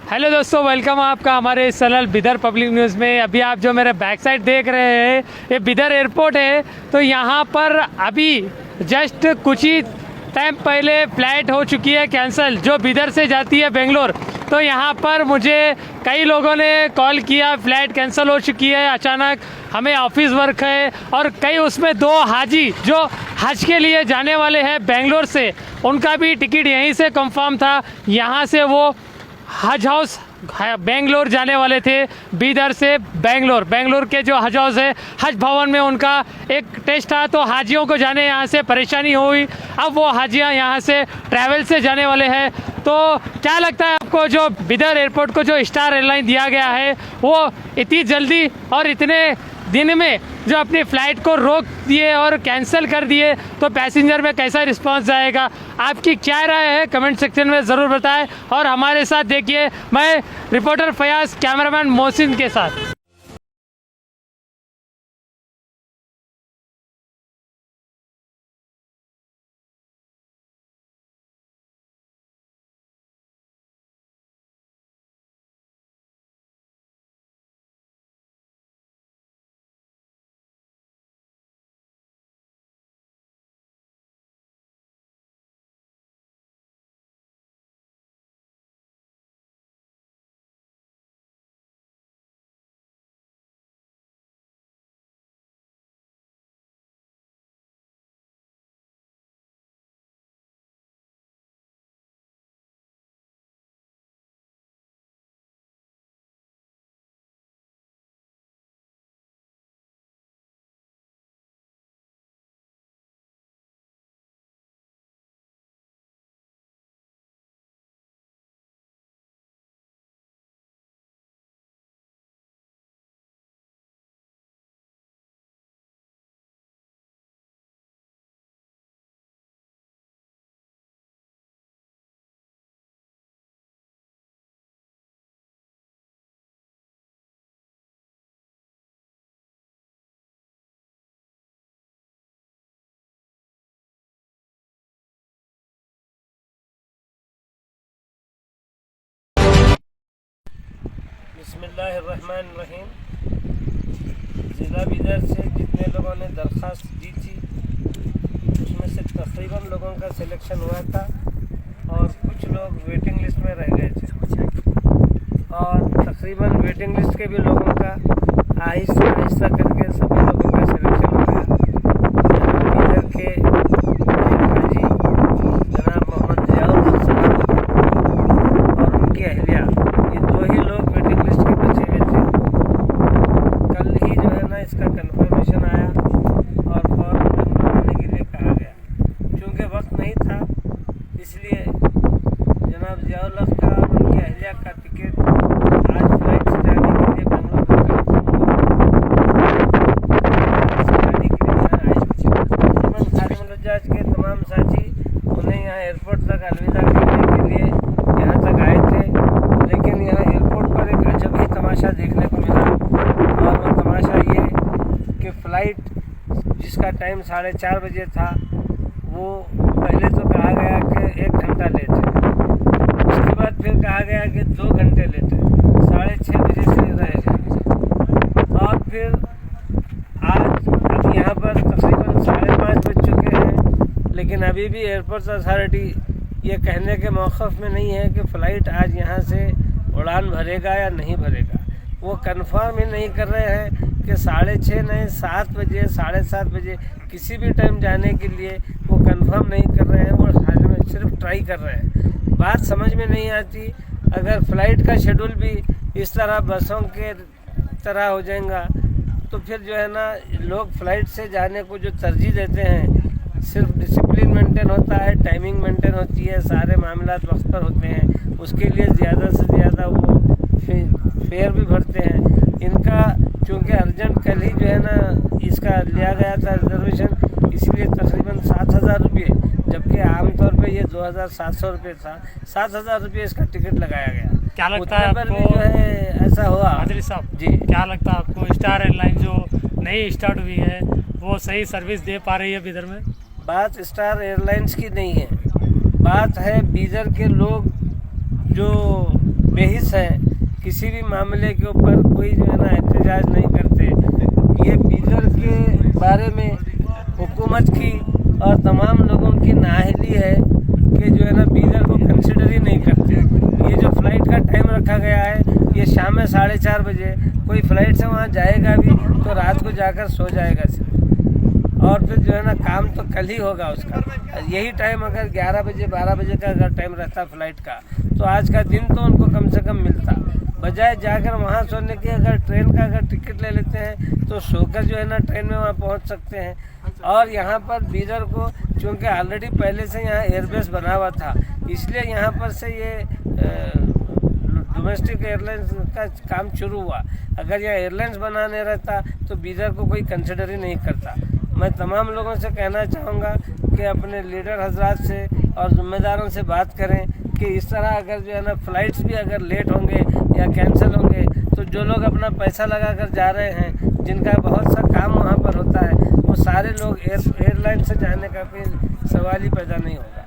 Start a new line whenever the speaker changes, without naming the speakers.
Hello दोस्तों, welcome आपका हमारे सलल बिदर पब्लिक न्यूज़ में। अभी आप जो मेरे बैक साइड देख रहे हैं ये बिदर एयरपोर्ट है। तो यहाँ पर अभी जस्ट कुछ ही टाइम पहले फ़्लाइट हो चुकी है कैंसिल जो बिदर से जाती है बेंगलोर। तो यहाँ पर मुझे कई लोगों ने कॉल किया, फ़्लाइट कैंसिल हो चुकी है, अचानक हमें ऑफिस वर्क है। और कई उसमें दो हाजी जो हज के लिए जाने वाले हैं बेंगलोर से, उनका भी टिकट यहीं से कंफर्म था। यहाँ से वो हज हाउस बेंगलोर जाने वाले थे, बीदर से बेंगलोर के जो हज हाउस है हज भवन में उनका एक टेस्ट था। तो हाजियों को जाने यहाँ से परेशानी हुई। अब वो हाजियाँ यहाँ से ट्रैवल से जाने वाले हैं। तो क्या लगता है आपको, जो बिदर एयरपोर्ट को जो स्टार एयरलाइन दिया गया है वो इतनी जल्दी और इतने दिन में जो अपनी फ़्लाइट को रोक दिए और कैंसिल कर दिए, तो पैसेंजर में कैसा रिस्पांस जाएगा? आपकी क्या राय है कमेंट सेक्शन में ज़रूर बताएं। और हमारे साथ देखिए, मैं रिपोर्टर फयाज, कैमरामैन मोहसिन के साथ।
बिस्मिल्लाहिर्रहमानिर्रहीम। ज़िला बिदर से जितने लोगों ने दरख्वास्त दी थी उसमें से तकरीबन लोगों का सिलेक्शन हुआ था और कुछ लोग वेटिंग लिस्ट में रह गए थे। और तकरीबन वेटिंग लिस्ट के भी लोगों का आहिस्ता आहिस्ता करके सभी लोगों का सिलेक्शन हो गया। बिदर के हाजी जनाब मोहम्मद ज़ियाउल साहब और उनकी अहलिया, ये दो ही लोग वेटिंग लिस्ट के बचे हुए थे। कल ही जो है ना इसका कंफर्मेशन आया और फौरन बेंगलोर आने के लिए कहा गया। चूँकि वक्त नहीं था इसलिए जनाब ज़ियाउल हक का और उनकी अहलिया का टिकट आज फ्लाइट से जाने के लिए बेंगलोर में के तमाम साथी उन्हें यहाँ एयरपोर्ट तक अलविदा करने के लिए यहाँ तक आए थे। लेकिन यहाँ एयरपोर्ट पर एक अजब ही तमाशा देखने को मिला, और वो तमाशा ये कि फ़्लाइट जिसका टाइम 4:30 बजे था वो पहले तो कहा गया कि 1 घंटा लेट है, उसके बाद फिर कहा गया कि 2 घंटे लेट है, 6:30 बजे से रह जाएंगे। और फिर आज अब यहाँ पर तकरीबन 5:30 बज चुके हैं, लेकिन अभी भी एयरपोर्ट अथॉरिटी ये कहने के मौक़िफ़ में नहीं है कि फ़्लाइट आज यहाँ से उड़ान भरेगा या नहीं भरेगा। वो कंफर्म ही नहीं कर रहे हैं कि 6:30 नहीं 7 बजे 7:30 बजे किसी भी टाइम जाने के लिए वो कंफर्म नहीं कर रहे हैं। वो हाल में सिर्फ ट्राई कर रहे हैं। बात समझ में नहीं आती, अगर फ़्लाइट का शेड्यूल भी इस तरह बसों के तरह हो जाएगा तो फिर जो है ना लोग फ़्लाइट से जाने को जो तरजीह देते हैं, सिर्फ डिसिप्लिन मेंटेन होता है, टाइमिंग मेंटेन होती है, सारे मामलात वक्त पर होते हैं, उसके लिए ज़्यादा से ज़्यादा वो फेयर भी भरते हैं। इनका चूँकि अर्जेंट कल ही जो है ना इसका लिया गया था रिजर्वेशन, इसलिए तकरीबन 7,000 रुपये, जबकि आमतौर पे ये 2,700 रुपये था। 7,000 रुपये इसका टिकट लगाया गया।
क्या लगता है
आपको जो है ऐसा हुआ?
आदिल साहब
जी,
क्या लगता है आपको, स्टार एयरलाइन जो नई स्टार्ट हुई है वो सही सर्विस दे पा रही है बिदर में?
बात स्टार एयरलाइंस की नहीं है, बात है बीदर के लोग जो बेहिस हैं, किसी भी मामले के ऊपर कोई जो है ना एहतजाज नहीं करते। ये बीदर के बारे में हुकूमत की और तमाम लोगों की नाअहली है कि जो है ना बीदर को कंसिडर ही नहीं करते। ये जो फ़्लाइट का टाइम रखा गया है ये शाम में 4:30 बजे, कोई फ़्लाइट से वहाँ जाएगा भी तो रात को जाकर सो जाएगा सिर्फ, और फिर जो है ना काम तो कल ही होगा उसका। यही टाइम अगर 11 बजे 12 बजे का अगर टाइम रहता फ़्लाइट का तो आज का दिन तो उनको कम से कम मिलता, बजाय जाकर वहाँ सोने के। अगर ट्रेन का अगर टिकट ले लेते हैं तो सोकर जो है ना ट्रेन में वहाँ पहुँच सकते हैं। और यहाँ पर बीदर को चूँकि ऑलरेडी पहले से यहाँ एयरबेस बना हुआ था, इसलिए यहाँ पर से ये डोमेस्टिक एयरलाइंस का काम शुरू हुआ। अगर यहाँ एयरलाइंस बनाने रहता तो बीदर को कोई कंसिडर ही नहीं करता। मैं तमाम लोगों से कहना चाहूँगा कि अपने लीडर हजरात से और ज़िम्मेदारों से बात करें कि इस तरह अगर जो है ना फ़्लाइट्स भी अगर लेट होंगे या कैंसिल होंगे तो जो लोग अपना पैसा लगा कर जा रहे हैं, जिनका बहुत सा काम वहाँ पर होता है, वो सारे लोग एयरलाइन से जाने का फिर सवाल ही पैदा नहीं होगा।